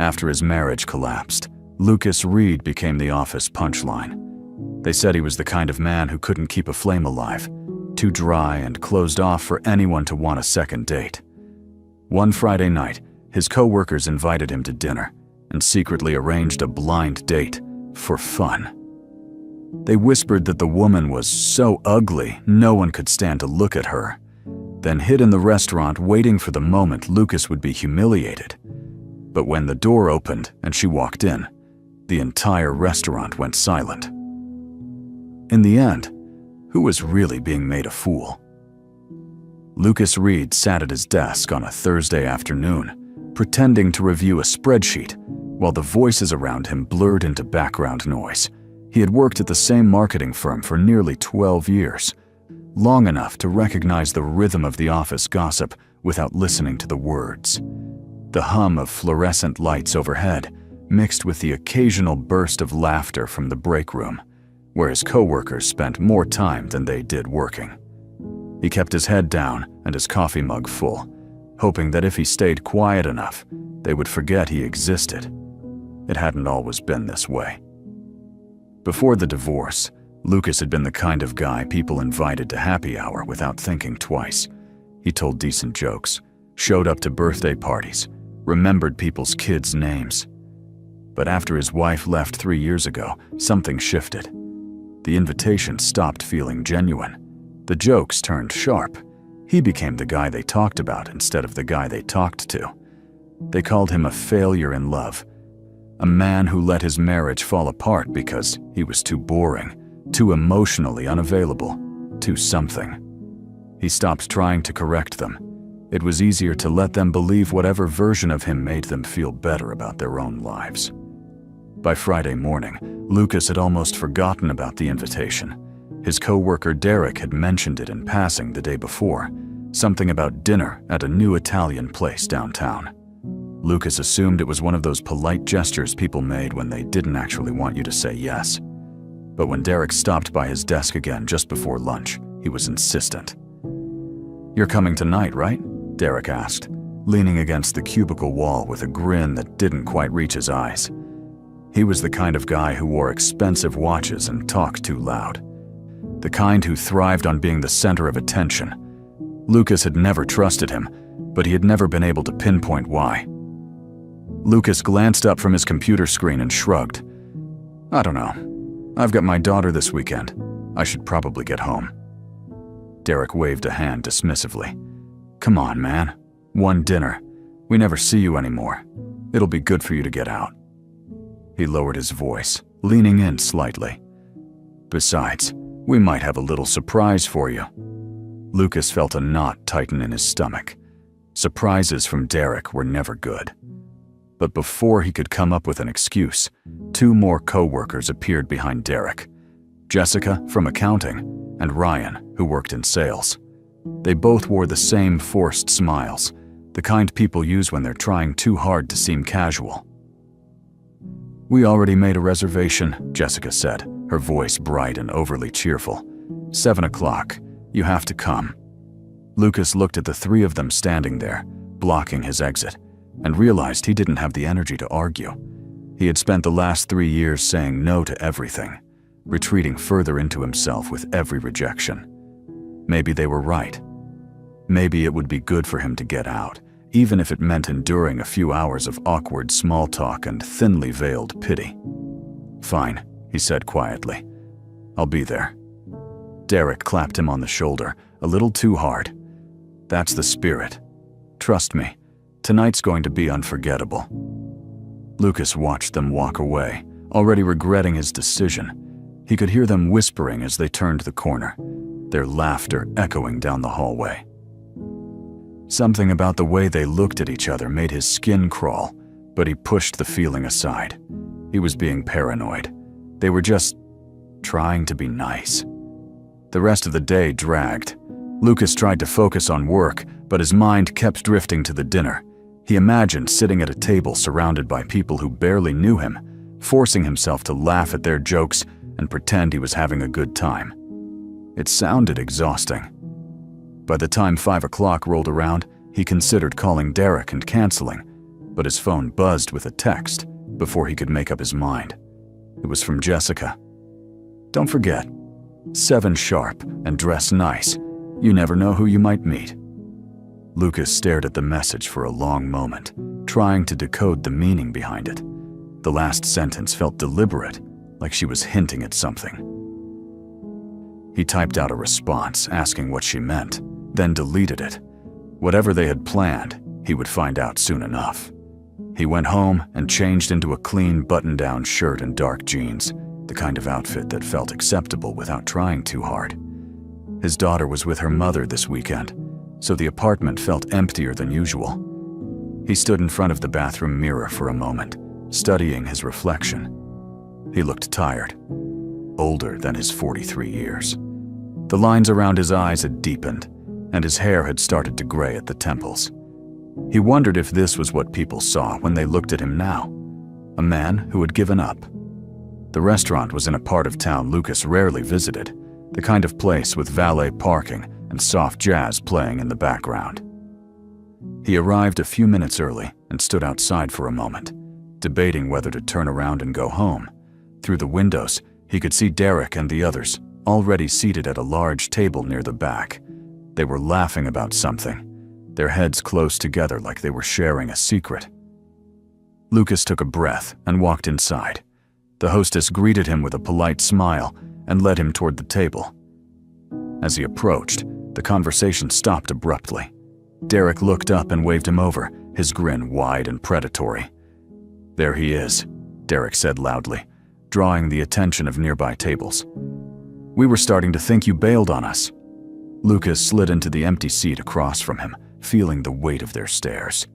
After his marriage collapsed, Lucas Reed became the office punchline. They said he was the kind of man who couldn't keep a flame alive, too dry and closed off for anyone to want a second date. One Friday night, his co-workers invited him to dinner and secretly arranged a blind date for fun. They whispered that the woman was so ugly no one could stand to look at her, then hid in the restaurant waiting for the moment Lucas would be humiliated. But when the door opened and she walked in, the entire restaurant went silent. In the end, who was really being made a fool? Lucas Reed sat at his desk on a Thursday afternoon, pretending to review a spreadsheet, while the voices around him blurred into background noise. He had worked at the same marketing firm for nearly 12 years, long enough to recognize the rhythm of the office gossip without listening to the words. The hum of fluorescent lights overhead mixed with the occasional burst of laughter from the break room, where his co-workers spent more time than they did working. He kept his head down and his coffee mug full, hoping that if he stayed quiet enough, they would forget he existed. It hadn't always been this way. Before the divorce, Lucas had been the kind of guy people invited to happy hour without thinking twice. He told decent jokes, showed up to birthday parties, remembered people's kids' names. But after his wife left 3 years ago, something shifted. The invitations stopped feeling genuine. The jokes turned sharp. He became the guy they talked about instead of the guy they talked to. They called him a failure in love, a man who let his marriage fall apart because he was too boring, too emotionally unavailable, too something. He stopped trying to correct them. It was easier to let them believe whatever version of him made them feel better about their own lives. By Friday morning, Lucas had almost forgotten about the invitation. His co-worker Derek had mentioned it in passing the day before, something about dinner at a new Italian place downtown. Lucas assumed it was one of those polite gestures people made when they didn't actually want you to say yes. But when Derek stopped by his desk again just before lunch, he was insistent. "You're coming tonight, right?" Derek asked, leaning against the cubicle wall with a grin that didn't quite reach his eyes. He was the kind of guy who wore expensive watches and talked too loud. The kind who thrived on being the center of attention. Lucas had never trusted him, but he had never been able to pinpoint why. Lucas glanced up from his computer screen and shrugged. "I don't know. I've got my daughter this weekend. I should probably get home." Derek waved a hand dismissively. "Come on, man. One dinner. We never see you anymore. It'll be good for you to get out." He lowered his voice, leaning in slightly. "Besides, we might have a little surprise for you." Lucas felt a knot tighten in his stomach. Surprises from Derek were never good. But before he could come up with an excuse, 2 more co-workers appeared behind Derek. Jessica from accounting and Ryan, who worked in sales. They both wore the same forced smiles, the kind people use when they're trying too hard to seem casual. "We already made a reservation," Jessica said, her voice bright and overly cheerful. 7 o'clock. You have to come." Lucas looked at the 3 of them standing there, blocking his exit, and realized he didn't have the energy to argue. He had spent the last 3 years saying no to everything, retreating further into himself with every rejection. Maybe they were right. Maybe it would be good for him to get out, even if it meant enduring a few hours of awkward small talk and thinly veiled pity. "Fine," he said quietly. "I'll be there." Derek clapped him on the shoulder, a little too hard. "That's the spirit. Trust me, tonight's going to be unforgettable." Lucas watched them walk away, already regretting his decision. He could hear them whispering as they turned the corner, their laughter echoing down the hallway. Something about the way they looked at each other made his skin crawl, but he pushed the feeling aside. He was being paranoid. They were just trying to be nice. The rest of the day dragged. Lucas tried to focus on work, but his mind kept drifting to the dinner. He imagined sitting at a table surrounded by people who barely knew him, forcing himself to laugh at their jokes and pretend he was having a good time. It sounded exhausting. By the time 5 o'clock rolled around, he considered calling Derek and canceling, but his phone buzzed with a text before he could make up his mind. It was from Jessica. "Don't forget, 7 sharp and dress nice. You never know who you might meet." Lucas stared at the message for a long moment, trying to decode the meaning behind it. The last sentence felt deliberate, like she was hinting at something. He typed out a response asking what she meant, then deleted it. Whatever they had planned, he would find out soon enough. He went home and changed into a clean button-down shirt and dark jeans, the kind of outfit that felt acceptable without trying too hard. His daughter was with her mother this weekend, so the apartment felt emptier than usual. He stood in front of the bathroom mirror for a moment, studying his reflection. He looked tired, older than his 43 years. The lines around his eyes had deepened, and his hair had started to gray at the temples. He wondered if this was what people saw when they looked at him now, a man who had given up. The restaurant was in a part of town Lucas rarely visited, the kind of place with valet parking and soft jazz playing in the background. He arrived a few minutes early and stood outside for a moment, debating whether to turn around and go home. Through the windows, he could see Derek and the others, already seated at a large table near the back. They were laughing about something, their heads close together like they were sharing a secret. Lucas took a breath and walked inside. The hostess greeted him with a polite smile and led him toward the table. As he approached, the conversation stopped abruptly. Derek looked up and waved him over, his grin wide and predatory. "There he is," Derek said loudly, drawing the attention of nearby tables. "We were starting to think you bailed on us." Lucas slid into the empty seat across from him, feeling the weight of their stares.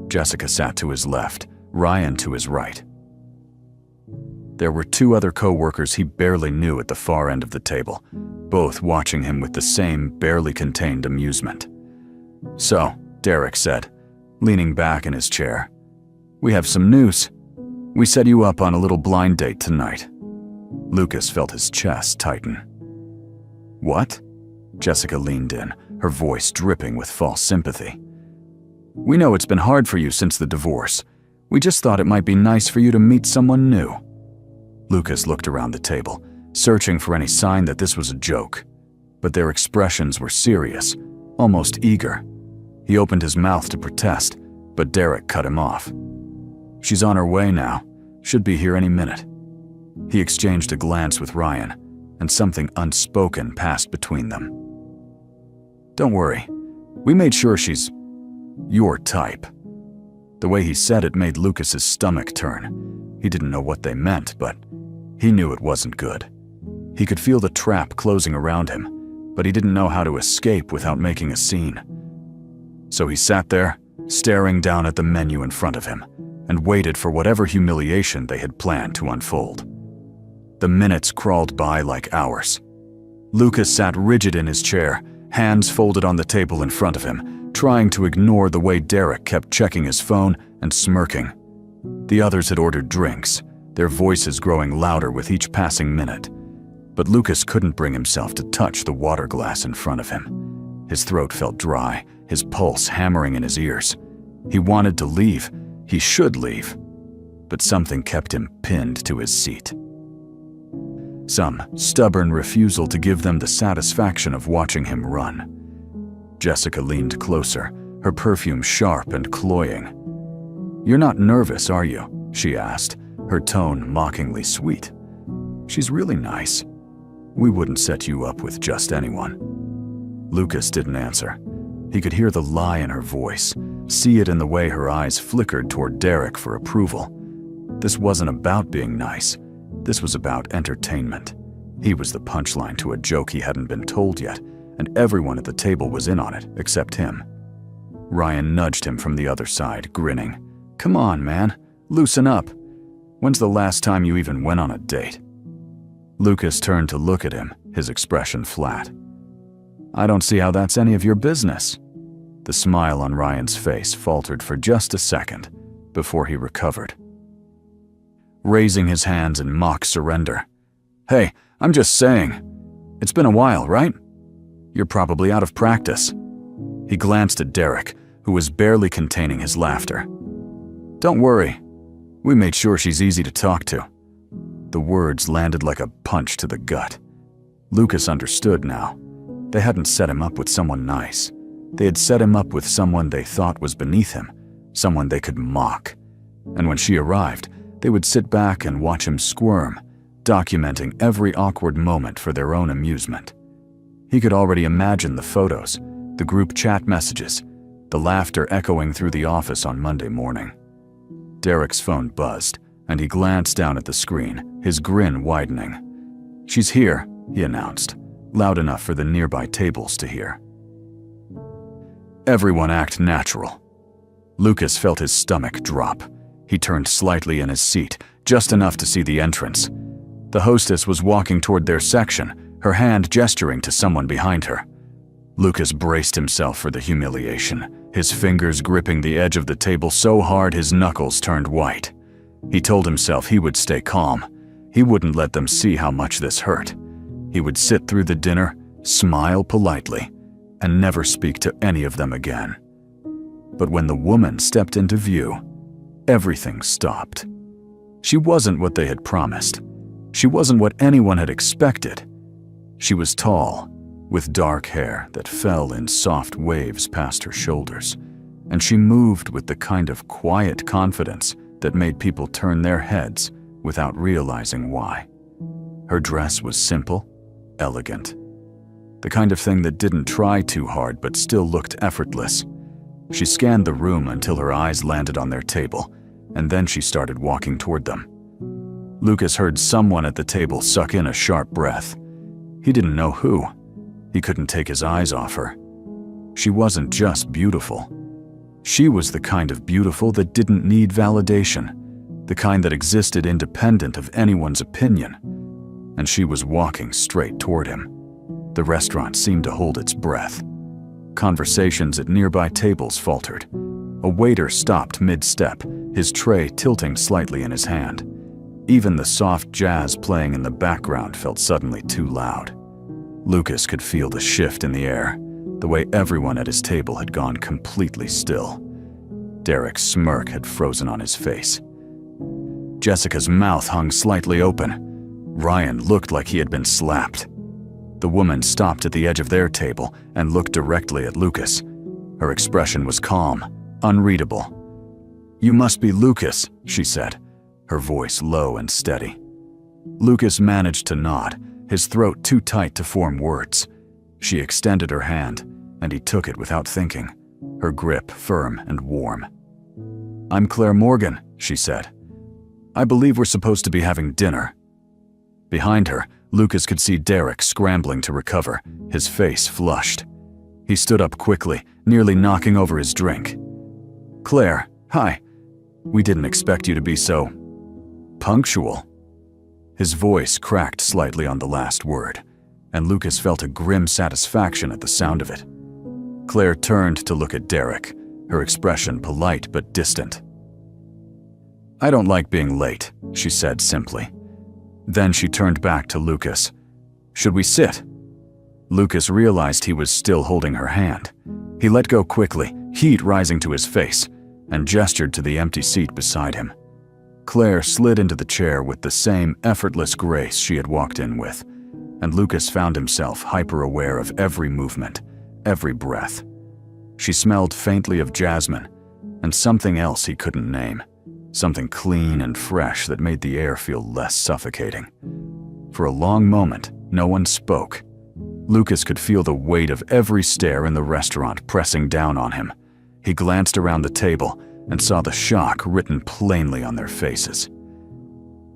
Jessica sat to his left, Ryan to his right. There were 2 other co-workers he barely knew at the far end of the table, both watching him with the same barely contained amusement. "So," Derek said, leaning back in his chair, "we have some news. We set you up on a little blind date tonight." Lucas felt his chest tighten. "What?" Jessica leaned in, her voice dripping with false sympathy. "We know it's been hard for you since the divorce. We just thought it might be nice for you to meet someone new." Lucas looked around the table, searching for any sign that this was a joke. But their expressions were serious, almost eager. He opened his mouth to protest, but Derek cut him off. "She's on her way now. Should be here any minute." He exchanged a glance with Ryan, and something unspoken passed between them. "Don't worry. We made sure she's your type." The way he said it made Lucas's stomach turn. He didn't know what they meant, but he knew it wasn't good. He could feel the trap closing around him, but he didn't know how to escape without making a scene. So he sat there, staring down at the menu in front of him, and waited for whatever humiliation they had planned to unfold. The minutes crawled by like hours. Lucas sat rigid in his chair, hands folded on the table in front of him, trying to ignore the way Derek kept checking his phone and smirking. The others had ordered drinks, their voices growing louder with each passing minute. But Lucas couldn't bring himself to touch the water glass in front of him. His throat felt dry, his pulse hammering in his ears. He wanted to leave. He should leave. But something kept him pinned to his seat. Some stubborn refusal to give them the satisfaction of watching him run. Jessica leaned closer, her perfume sharp and cloying. "You're not nervous, are you?" she asked, her tone mockingly sweet. "She's really nice. We wouldn't set you up with just anyone." Lucas didn't answer. He could hear the lie in her voice, see it in the way her eyes flickered toward Derek for approval. This wasn't about being nice. This was about entertainment. He was the punchline to a joke he hadn't been told yet, and everyone at the table was in on it, except him. Ryan nudged him from the other side, grinning. "Come on, man. Loosen up. When's the last time you even went on a date?" Lucas turned to look at him, his expression flat. "I don't see how that's any of your business." The smile on Ryan's face faltered for just a second before he recovered. Raising his hands in mock surrender. "Hey, I'm just saying. It's been a while, right? You're probably out of practice." He glanced at Derek, who was barely containing his laughter. Don't worry. We made sure she's easy to talk to." The words landed like a punch to the gut. Lucas understood now. They hadn't set him up with someone nice. They had set him up with someone they thought was beneath him, someone they could mock. And when she arrived, they would sit back and watch him squirm, documenting every awkward moment for their own amusement. He could already imagine the photos, the group chat messages, the laughter echoing through the office on Monday morning. Derek's phone buzzed, and he glanced down at the screen, his grin widening. "She's here," he announced, loud enough for the nearby tables to hear. "Everyone act natural." Lucas felt his stomach drop. He turned slightly in his seat, just enough to see the entrance. The hostess was walking toward their section, her hand gesturing to someone behind her. Lucas braced himself for the humiliation, his fingers gripping the edge of the table so hard his knuckles turned white. He told himself he would stay calm. He wouldn't let them see how much this hurt. He would sit through the dinner, smile politely, and never speak to any of them again. But when the woman stepped into view, everything stopped. She wasn't what they had promised. She wasn't what anyone had expected. She was tall, with dark hair that fell in soft waves past her shoulders, and she moved with the kind of quiet confidence that made people turn their heads without realizing why. Her dress was simple, elegant. The kind of thing that didn't try too hard but still looked effortless. She scanned the room until her eyes landed on their table, and then she started walking toward them. Lucas heard someone at the table suck in a sharp breath. He didn't know who. He couldn't take his eyes off her. She wasn't just beautiful. She was the kind of beautiful that didn't need validation, the kind that existed independent of anyone's opinion. And she was walking straight toward him. The restaurant seemed to hold its breath. Conversations at nearby tables faltered. A waiter stopped mid-step, his tray tilting slightly in his hand. Even the soft jazz playing in the background felt suddenly too loud. Lucas could feel the shift in the air, the way everyone at his table had gone completely still. Derek's smirk had frozen on his face. Jessica's mouth hung slightly open. Ryan looked like he had been slapped. The woman stopped at the edge of their table and looked directly at Lucas. Her expression was calm, unreadable. "You must be Lucas," she said, her voice low and steady. Lucas managed to nod, his throat too tight to form words. She extended her hand, and he took it without thinking, her grip firm and warm. "I'm Claire Morgan," she said. "I believe we're supposed to be having dinner." Behind her, Lucas could see Derek scrambling to recover, his face flushed. He stood up quickly, nearly knocking over his drink. "Claire, hi. We didn't expect you to be so punctual." His voice cracked slightly on the last word, and Lucas felt a grim satisfaction at the sound of it. Claire turned to look at Derek, her expression polite but distant. "I don't like being late," she said simply. Then she turned back to Lucas. "Should we sit?" Lucas realized he was still holding her hand. He let go quickly, heat rising to his face, and gestured to the empty seat beside him. Claire slid into the chair with the same effortless grace she had walked in with, and Lucas found himself hyper-aware of every movement, every breath. She smelled faintly of jasmine, and something else he couldn't name, something clean and fresh that made the air feel less suffocating. For a long moment, no one spoke. Lucas could feel the weight of every stare in the restaurant pressing down on him. He glanced around the table and saw the shock written plainly on their faces.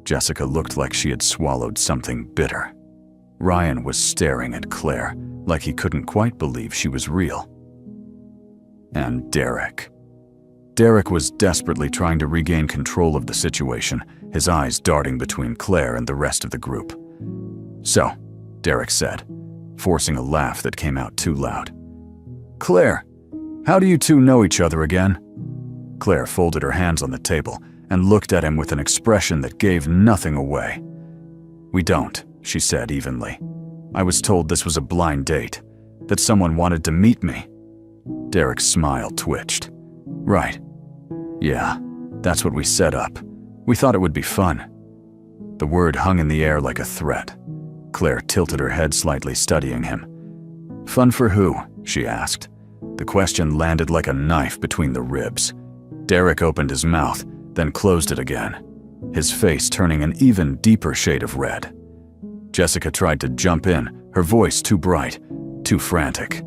Jessica looked like she had swallowed something bitter. Ryan was staring at Claire like he couldn't quite believe she was real. And Derek. Derek was desperately trying to regain control of the situation, his eyes darting between Claire and the rest of the group. "So," Derek said, forcing a laugh that came out too loud. "Claire, how do you two know each other again?" Claire folded her hands on the table and looked at him with an expression that gave nothing away. "We don't," she said evenly. "I was told this was a blind date, that someone wanted to meet me." Derek's smile twitched. "Right. Yeah. That's what we set up. We thought it would be fun." The word hung in the air like a threat. Claire tilted her head slightly, studying him. "Fun for who?" she asked. The question landed like a knife between the ribs. Derek opened his mouth, then closed it again, his face turning an even deeper shade of red. Jessica tried to jump in, her voice too bright, too frantic.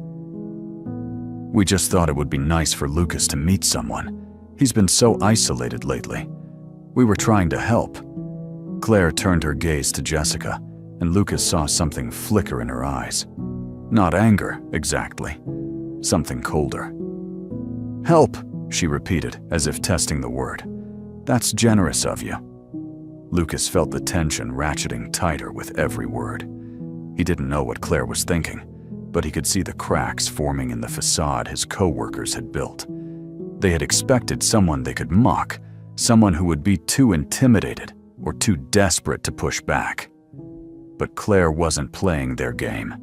"We just thought it would be nice for Lucas to meet someone. He's been so isolated lately. We were trying to help." Claire turned her gaze to Jessica, and Lucas saw something flicker in her eyes. Not anger, exactly. Something colder. "Help," she repeated, as if testing the word. "That's generous of you." Lucas felt the tension ratcheting tighter with every word. He didn't know what Claire was thinking, but he could see the cracks forming in the facade his co-workers had built. They had expected someone they could mock, someone who would be too intimidated or too desperate to push back. But Claire wasn't playing their game.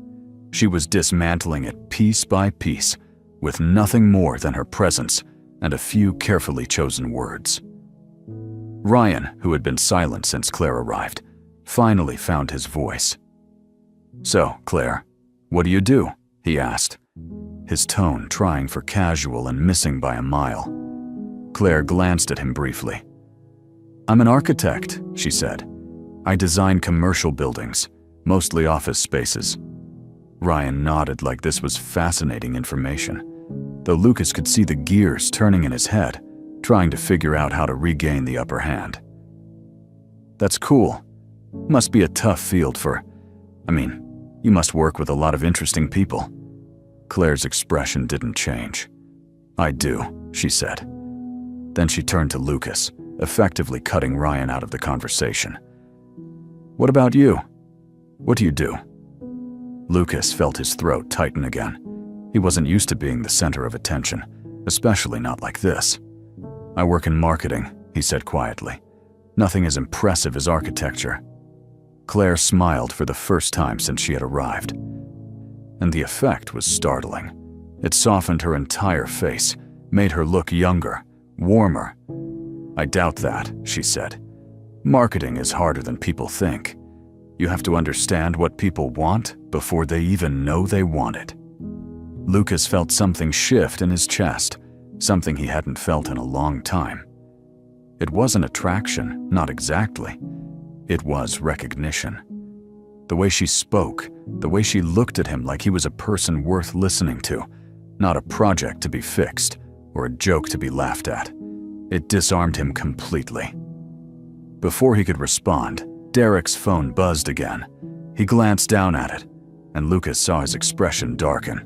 She was dismantling it piece by piece, with nothing more than her presence and a few carefully chosen words. Ryan, who had been silent since Claire arrived, finally found his voice. "So, Claire, what do you do?" he asked, his tone trying for casual and missing by a mile. Claire glanced at him briefly. "I'm an architect," she said. "I design commercial buildings, mostly office spaces." Ryan nodded like this was fascinating information, though Lucas could see the gears turning in his head, trying to figure out how to regain the upper hand. "That's cool. Must be a tough field you must work with a lot of interesting people." Claire's expression didn't change. "I do," she said. Then she turned to Lucas, effectively cutting Ryan out of the conversation. "What about you? What do you do?" Lucas felt his throat tighten again. He wasn't used to being the center of attention, especially not like this. "I work in marketing," he said quietly. "Nothing as impressive as architecture." Claire smiled for the first time since she had arrived. And the effect was startling. It softened her entire face, made her look younger, warmer. "I doubt that," she said. "Marketing is harder than people think. You have to understand what people want before they even know they want it." Lucas felt something shift in his chest, something he hadn't felt in a long time. It wasn't attraction, not exactly. It was recognition. The way she spoke, the way she looked at him like he was a person worth listening to, not a project to be fixed or a joke to be laughed at. It disarmed him completely. Before he could respond, Derek's phone buzzed again. He glanced down at it, and Lucas saw his expression darken.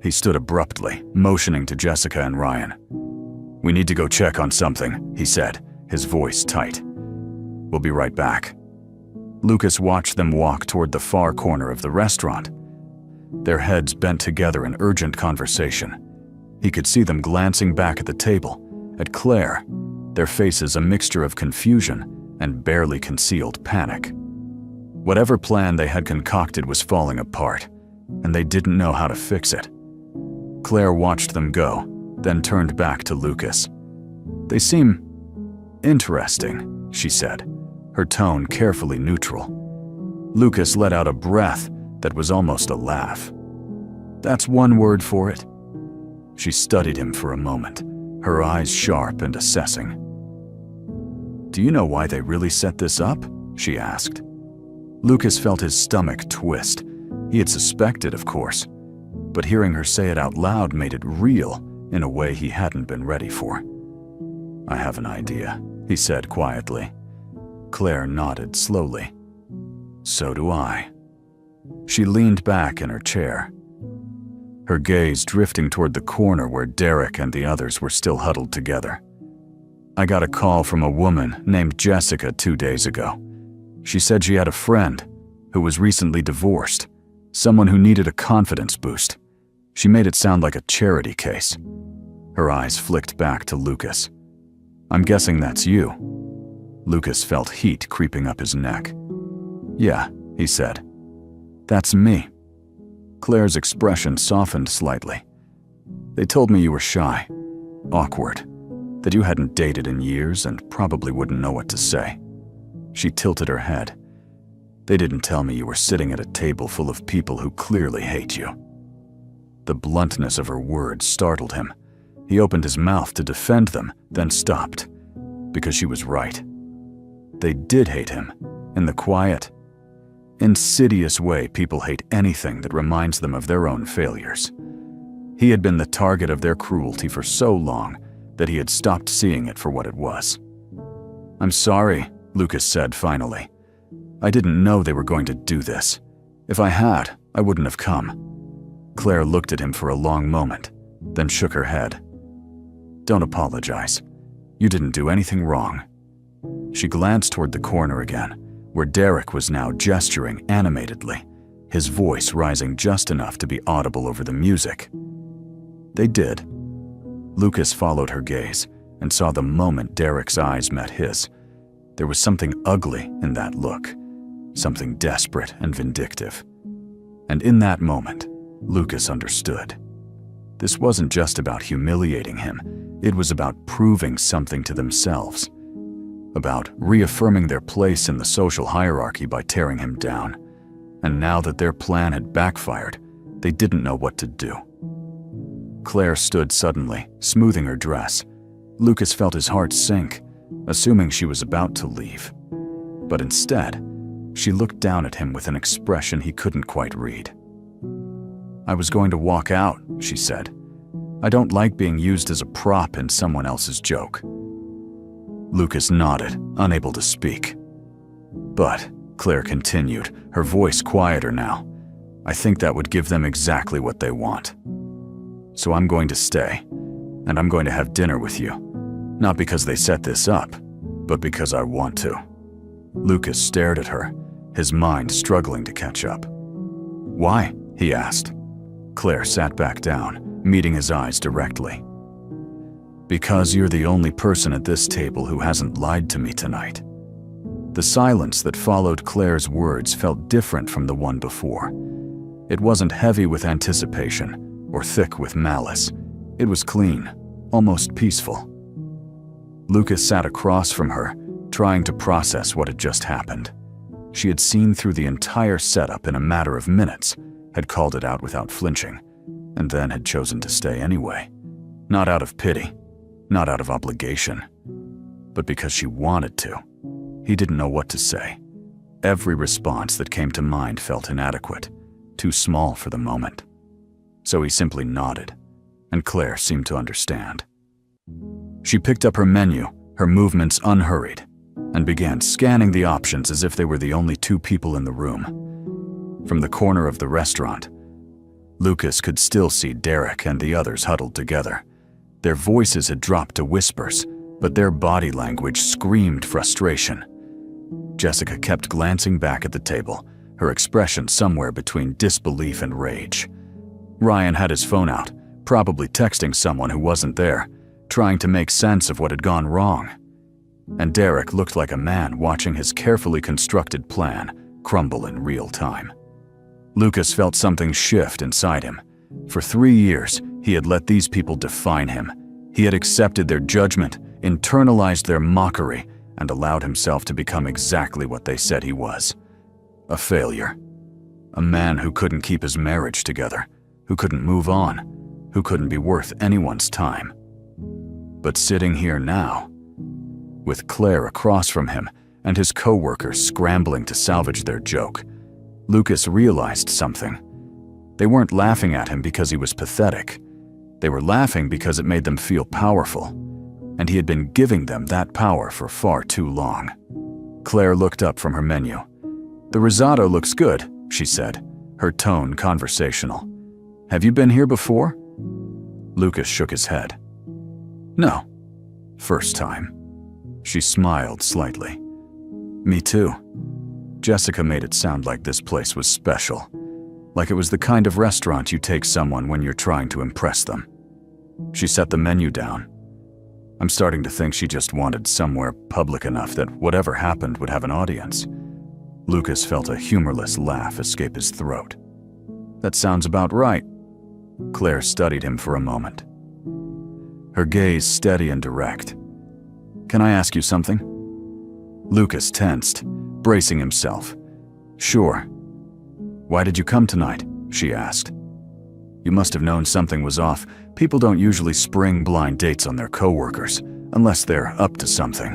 He stood abruptly, motioning to Jessica and Ryan. "We need to go check on something," he said, his voice tight. "We'll be right back." Lucas watched them walk toward the far corner of the restaurant. Their heads bent together in urgent conversation. He could see them glancing back at the table, at Claire, their faces a mixture of confusion and barely concealed panic. Whatever plan they had concocted was falling apart, and they didn't know how to fix it. Claire watched them go, then turned back to Lucas. "They seem interesting," she said, her tone carefully neutral. Lucas let out a breath that was almost a laugh. "That's one word for it." She studied him for a moment, her eyes sharp and assessing. "Do you know why they really set this up?" she asked. Lucas felt his stomach twist. He had suspected, of course, but hearing her say it out loud made it real in a way he hadn't been ready for. "I have an idea," he said quietly. Claire nodded slowly. "So do I." She leaned back in her chair, her gaze drifting toward the corner where Derek and the others were still huddled together. "I got a call from a woman named Jessica 2 days ago. She said she had a friend who was recently divorced, someone who needed a confidence boost. She made it sound like a charity case." Her eyes flicked back to Lucas. "I'm guessing that's you." Lucas felt heat creeping up his neck. "Yeah," he said. "That's me." Claire's expression softened slightly. "They told me you were shy, awkward. That you hadn't dated in years and probably wouldn't know what to say. She tilted her head. They didn't tell me you were sitting at a table full of people who clearly hate you. The bluntness of her words startled him. He opened his mouth to defend them, then stopped. Because she was right. They did hate him. In the quiet, insidious way people hate anything that reminds them of their own failures. He had been the target of their cruelty for so long that he had stopped seeing it for what it was. "I'm sorry," Lucas said finally. "I didn't know they were going to do this. If I had, I wouldn't have come." Claire looked at him for a long moment, then shook her head. "Don't apologize. You didn't do anything wrong." She glanced toward the corner again, where Derek was now gesturing animatedly, his voice rising just enough to be audible over the music. They did. Lucas followed her gaze and saw the moment Derek's eyes met his. There was something ugly in that look, something desperate and vindictive. And in that moment, Lucas understood. This wasn't just about humiliating him, it was about proving something to themselves. About reaffirming their place in the social hierarchy by tearing him down. And now that their plan had backfired, they didn't know what to do. Claire stood suddenly, smoothing her dress. Lucas felt his heart sink, assuming she was about to leave. But instead, she looked down at him with an expression he couldn't quite read. "I was going to walk out," she said. "I don't like being used as a prop in someone else's joke." Lucas nodded, unable to speak. "But," Claire continued, her voice quieter now, "I think that would give them exactly what they want. So I'm going to stay, and I'm going to have dinner with you. Not because they set this up, but because I want to." Lucas stared at her, his mind struggling to catch up. "Why?" he asked. Claire sat back down, meeting his eyes directly. "Because you're the only person at this table who hasn't lied to me tonight." The silence that followed Claire's words felt different from the one before. It wasn't heavy with anticipation or thick with malice. It was clean, almost peaceful. Lucas sat across from her, trying to process what had just happened. She had seen through the entire setup in a matter of minutes, had called it out without flinching, and then had chosen to stay anyway. Not out of pity. Not out of obligation, but because she wanted to. He didn't know what to say. Every response that came to mind felt inadequate, too small for the moment. So he simply nodded, and Claire seemed to understand. She picked up her menu, her movements unhurried, and began scanning the options as if they were the only two people in the room. From the corner of the restaurant, Lucas could still see Derek and the others huddled together. Their voices had dropped to whispers, but their body language screamed frustration. Jessica kept glancing back at the table, her expression somewhere between disbelief and rage. Ryan had his phone out, probably texting someone who wasn't there, trying to make sense of what had gone wrong. And Derek looked like a man watching his carefully constructed plan crumble in real time. Lucas felt something shift inside him. For 3 years, he had let these people define him. He had accepted their judgment, internalized their mockery, and allowed himself to become exactly what they said he was. A failure. A man who couldn't keep his marriage together, who couldn't move on, who couldn't be worth anyone's time. But sitting here now, with Claire across from him and his co-workers scrambling to salvage their joke, Lucas realized something. They weren't laughing at him because he was pathetic. They were laughing because it made them feel powerful, and he had been giving them that power for far too long. Claire looked up from her menu. "The risotto looks good," she said, her tone conversational. "Have you been here before?" Lucas shook his head. "No. First time." She smiled slightly. "Me too." Jessica made it sound like this place was special. Like it was the kind of restaurant you take someone when you're trying to impress them. She set the menu down. I'm starting to think she just wanted somewhere public enough that whatever happened would have an audience. Lucas felt a humorless laugh escape his throat. "That sounds about right." Claire studied him for a moment. her gaze steady and direct. "Can I ask you something?" Lucas tensed, bracing himself. "Sure." "Why did you come tonight?" she asked. "You must have known something was off. People don't usually spring blind dates on their coworkers, unless they're up to something."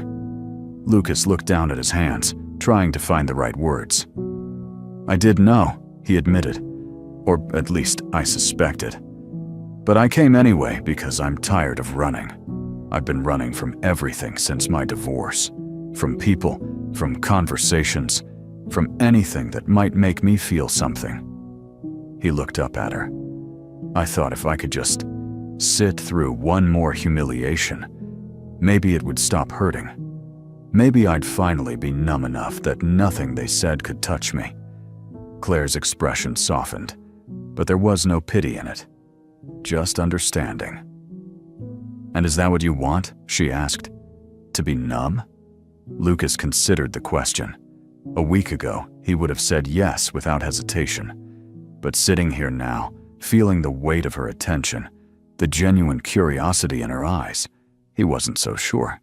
Lucas looked down at his hands, trying to find the right words. "I did know," he admitted. "Or at least I suspected. But I came anyway because I'm tired of running. I've been running from everything since my divorce. From people, from conversations, from anything that might make me feel something." He looked up at her. "I thought if I could just sit through one more humiliation, maybe it would stop hurting. Maybe I'd finally be numb enough that nothing they said could touch me." Claire's expression softened, but there was no pity in it, just understanding. "And is that what you want?" she asked. "To be numb?" Lucas considered the question. A week ago, he would have said yes without hesitation. But sitting here now, feeling the weight of her attention, the genuine curiosity in her eyes, he wasn't so sure.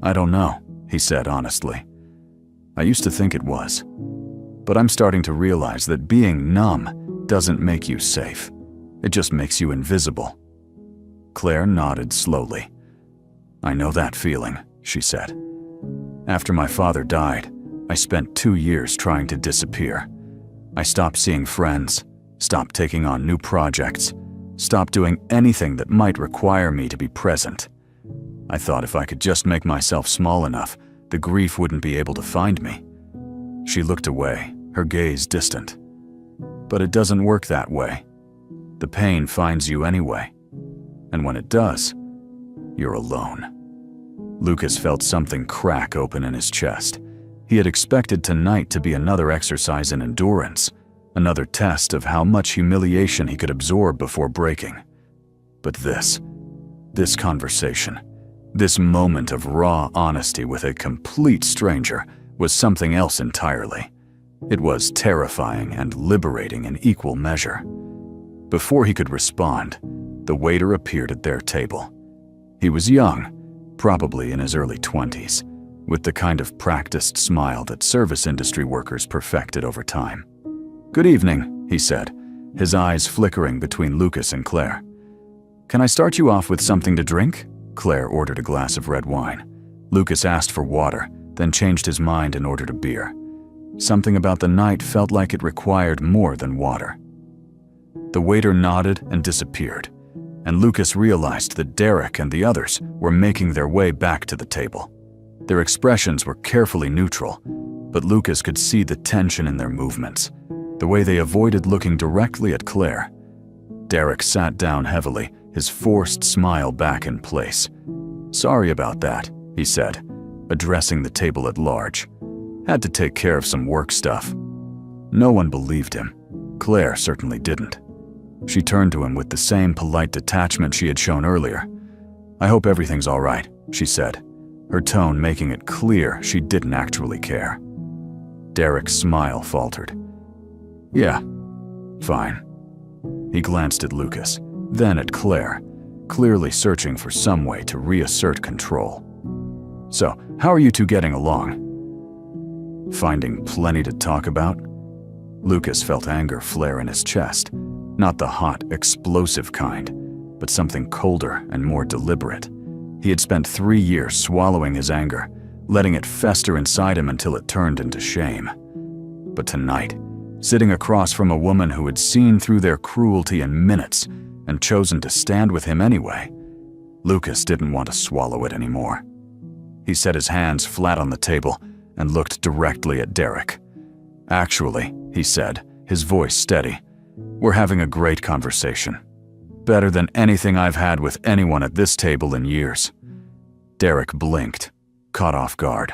"I don't know," he said honestly. "I used to think it was. But I'm starting to realize that being numb doesn't make you safe. It just makes you invisible." Claire nodded slowly. "I know that feeling," she said. "After my father died, I spent 2 years trying to disappear. I stopped seeing friends, stopped taking on new projects, stopped doing anything that might require me to be present. I thought if I could just make myself small enough, the grief wouldn't be able to find me." She looked away, her gaze distant. "But it doesn't work that way. The pain finds you anyway. And when it does, you're alone." Lucas felt something crack open in his chest. He had expected tonight to be another exercise in endurance, another test of how much humiliation he could absorb before breaking. But this conversation, this moment of raw honesty with a complete stranger, was something else entirely. It was terrifying and liberating in equal measure. Before he could respond, the waiter appeared at their table. He was young, probably in his early 20s, with the kind of practiced smile that service industry workers perfected over time. "Good evening," he said, his eyes flickering between Lucas and Claire. "Can I start you off with something to drink?" Claire ordered a glass of red wine. Lucas asked for water, then changed his mind and ordered a beer. Something about the night felt like it required more than water. The waiter nodded and disappeared, and Lucas realized that Derek and the others were making their way back to the table. Their expressions were carefully neutral, but Lucas could see the tension in their movements, the way they avoided looking directly at Claire. Derek sat down heavily, his forced smile back in place. "Sorry about that," he said, addressing the table at large. "Had to take care of some work stuff." No one believed him. Claire certainly didn't. She turned to him with the same polite detachment she had shown earlier. "I hope everything's all right," she said, her tone making it clear she didn't actually care. Derek's smile faltered. "Yeah, fine." He glanced at Lucas, then at Claire, clearly searching for some way to reassert control. "So, how are you two getting along?" "Finding plenty to talk about?" Lucas felt anger flare in his chest, not the hot, explosive kind, but something colder and more deliberate. He had spent 3 years swallowing his anger, letting it fester inside him until it turned into shame. But tonight, sitting across from a woman who had seen through their cruelty in minutes and chosen to stand with him anyway, Lucas didn't want to swallow it anymore. He set his hands flat on the table and looked directly at Derek. "Actually," he said, his voice steady, "we're having a great conversation. Better than anything I've had with anyone at this table in years." Derek blinked, caught off guard.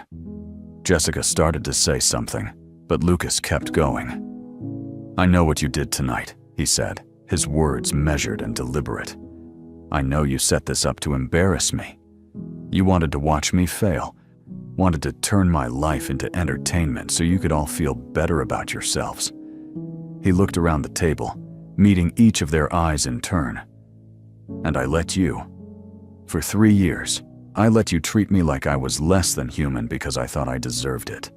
Jessica started to say something, but Lucas kept going. "I know what you did tonight," he said, his words measured and deliberate. "I know you set this up to embarrass me. You wanted to watch me fail, wanted to turn my life into entertainment so you could all feel better about yourselves." He looked around the table, meeting each of their eyes in turn. "And I let you. For 3 years, I let you treat me like I was less than human because I thought I deserved it.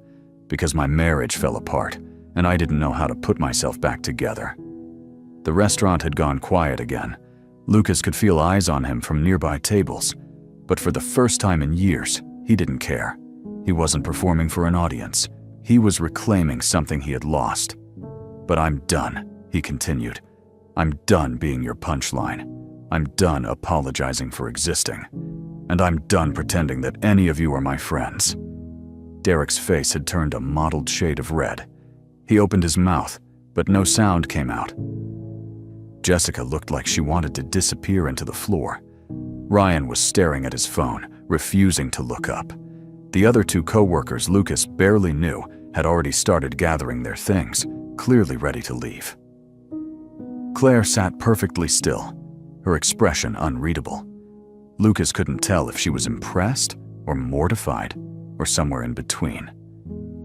Because my marriage fell apart, and I didn't know how to put myself back together." The restaurant had gone quiet again. Lucas could feel eyes on him from nearby tables, but for the first time in years, he didn't care. He wasn't performing for an audience. He was reclaiming something he had lost. "But I'm done," he continued. "I'm done being your punchline. I'm done apologizing for existing. And I'm done pretending that any of you are my friends." Derek's face had turned a mottled shade of red. He opened his mouth, but no sound came out. Jessica looked like she wanted to disappear into the floor. Ryan was staring at his phone, refusing to look up. The other 2 co-workers Lucas barely knew had already started gathering their things, clearly ready to leave. Claire sat perfectly still, her expression unreadable. Lucas couldn't tell if she was impressed or mortified or somewhere in between.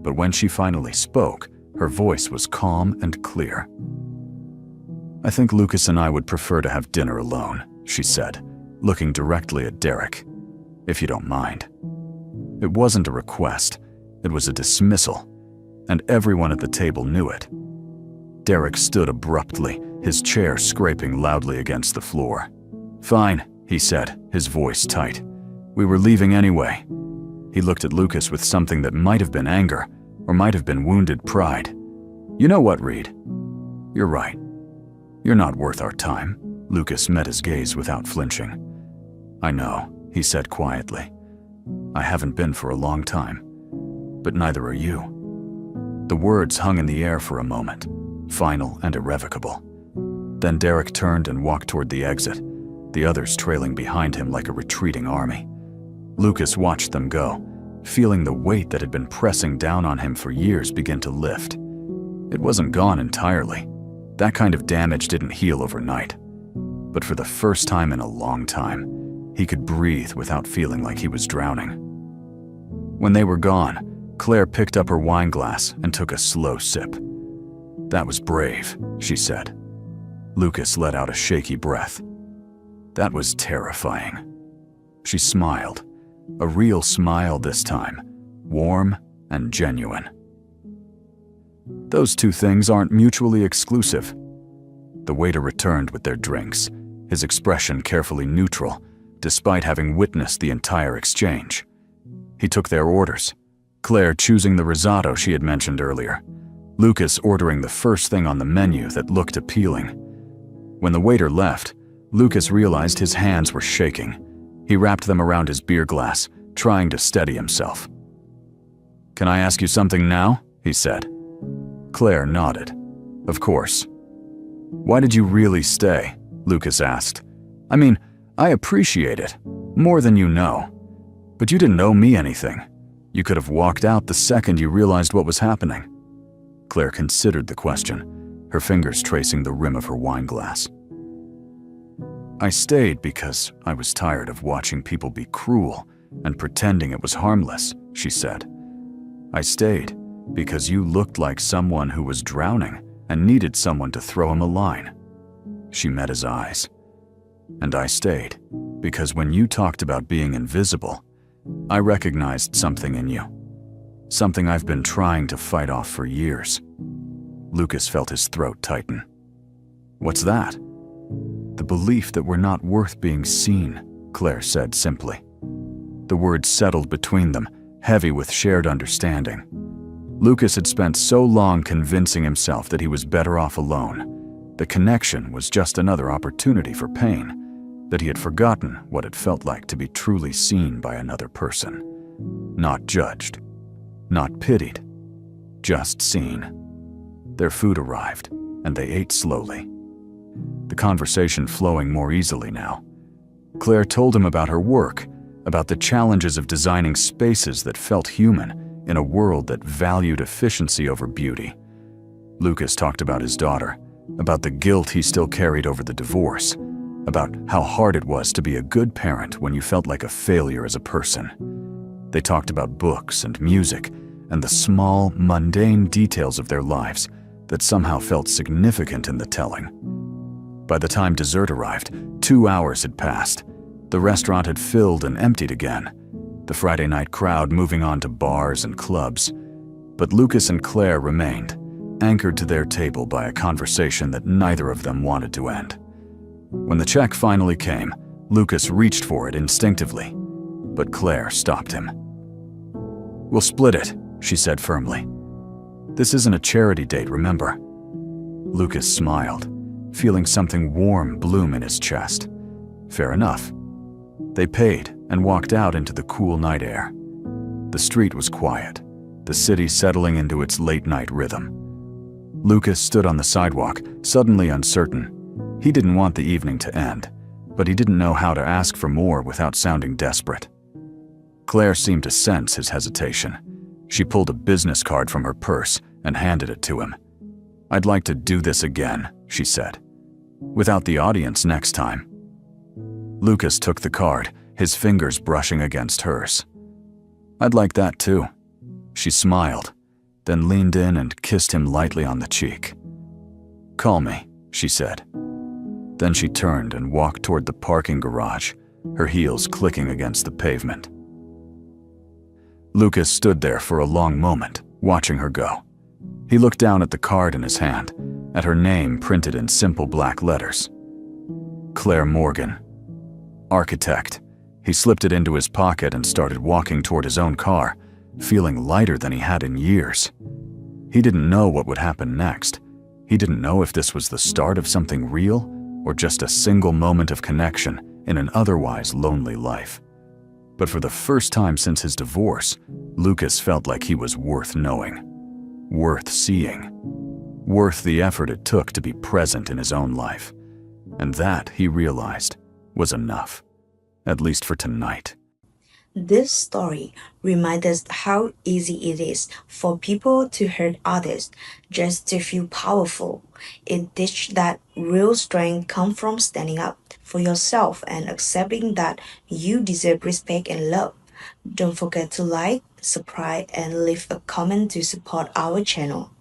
But when she finally spoke, her voice was calm and clear. "I think Lucas and I would prefer to have dinner alone," she said, looking directly at Derek. "If you don't mind." It wasn't a request, it was a dismissal, and everyone at the table knew it. Derek stood abruptly, his chair scraping loudly against the floor. "Fine," he said, his voice tight. "We were leaving anyway." He looked at Lucas with something that might have been anger, or might have been wounded pride. "You know what, Reed? You're right. You're not worth our time." Lucas met his gaze without flinching. "I know," he said quietly. "I haven't been for a long time. But neither are you." The words hung in the air for a moment, final and irrevocable. Then Derek turned and walked toward the exit, the others trailing behind him like a retreating army. Lucas watched them go, feeling the weight that had been pressing down on him for years begin to lift. It wasn't gone entirely. That kind of damage didn't heal overnight. But for the first time in a long time, he could breathe without feeling like he was drowning. When they were gone, Claire picked up her wine glass and took a slow sip. "That was brave," she said. Lucas let out a shaky breath. "That was terrifying." She smiled, a real smile this time, warm and genuine. "Those 2 things aren't mutually exclusive." The waiter returned with their drinks, his expression carefully neutral, despite having witnessed the entire exchange. He took their orders, Claire choosing the risotto she had mentioned earlier, Lucas ordering the first thing on the menu that looked appealing. When the waiter left, Lucas realized his hands were shaking. He wrapped them around his beer glass, trying to steady himself. "Can I ask you something now?" he said. Claire nodded. "Of course." "Why did you really stay?" Lucas asked. "I mean, I appreciate it, more than you know. But you didn't owe me anything. You could have walked out the second you realized what was happening." Claire considered the question, her fingers tracing the rim of her wine glass. "I stayed because I was tired of watching people be cruel and pretending it was harmless," she said. "I stayed because you looked like someone who was drowning and needed someone to throw him a line." She met his eyes. "And I stayed because when you talked about being invisible, I recognized something in you. Something I've been trying to fight off for years." Lucas felt his throat tighten. "What's that?" "The belief that we're not worth being seen," Claire said simply. The words settled between them, heavy with shared understanding. Lucas had spent so long convincing himself that he was better off alone. The connection was just another opportunity for pain, that he had forgotten what it felt like to be truly seen by another person. Not judged, not pitied, just seen. Their food arrived, and they ate slowly. The conversation flowing more easily now. Claire told him about her work, about the challenges of designing spaces that felt human in a world that valued efficiency over beauty. Lucas talked about his daughter, about the guilt he still carried over the divorce, about how hard it was to be a good parent when you felt like a failure as a person. They talked about books and music and the small, mundane details of their lives that somehow felt significant in the telling. By the time dessert arrived, 2 hours had passed. The restaurant had filled and emptied again, the Friday night crowd moving on to bars and clubs. But Lucas and Claire remained, anchored to their table by a conversation that neither of them wanted to end. When the check finally came, Lucas reached for it instinctively, but Claire stopped him. "We'll split it," she said firmly. "This isn't a charity date, remember?" Lucas smiled, feeling something warm bloom in his chest. Fair enough. They paid and walked out into the cool night air. The street was quiet, the city settling into its late-night rhythm. Lucas stood on the sidewalk, suddenly uncertain. He didn't want the evening to end, but he didn't know how to ask for more without sounding desperate. Claire seemed to sense his hesitation. She pulled a business card from her purse and handed it to him. "I'd like to do this again," she said. "Without the audience next time." Lucas took the card, his fingers brushing against hers. "I'd like that too." She smiled, then leaned in and kissed him lightly on the cheek. "Call me," she said. Then she turned and walked toward the parking garage, her heels clicking against the pavement. Lucas stood there for a long moment, watching her go. He looked down at the card in his hand, at her name printed in simple black letters. Claire Morgan. Architect. He slipped it into his pocket and started walking toward his own car, feeling lighter than he had in years. He didn't know what would happen next. He didn't know if this was the start of something real or just a single moment of connection in an otherwise lonely life. But for the first time since his divorce, Lucas felt like he was worth knowing, worth seeing, worth the effort it took to be present in his own life. And that, he realized, was enough, at least for tonight. This story reminds us how easy it is for people to hurt others just to feel powerful. It teaches that real strength comes from standing up for yourself and accepting that you deserve respect and love. Don't forget to like, subscribe, and leave a comment to support our channel.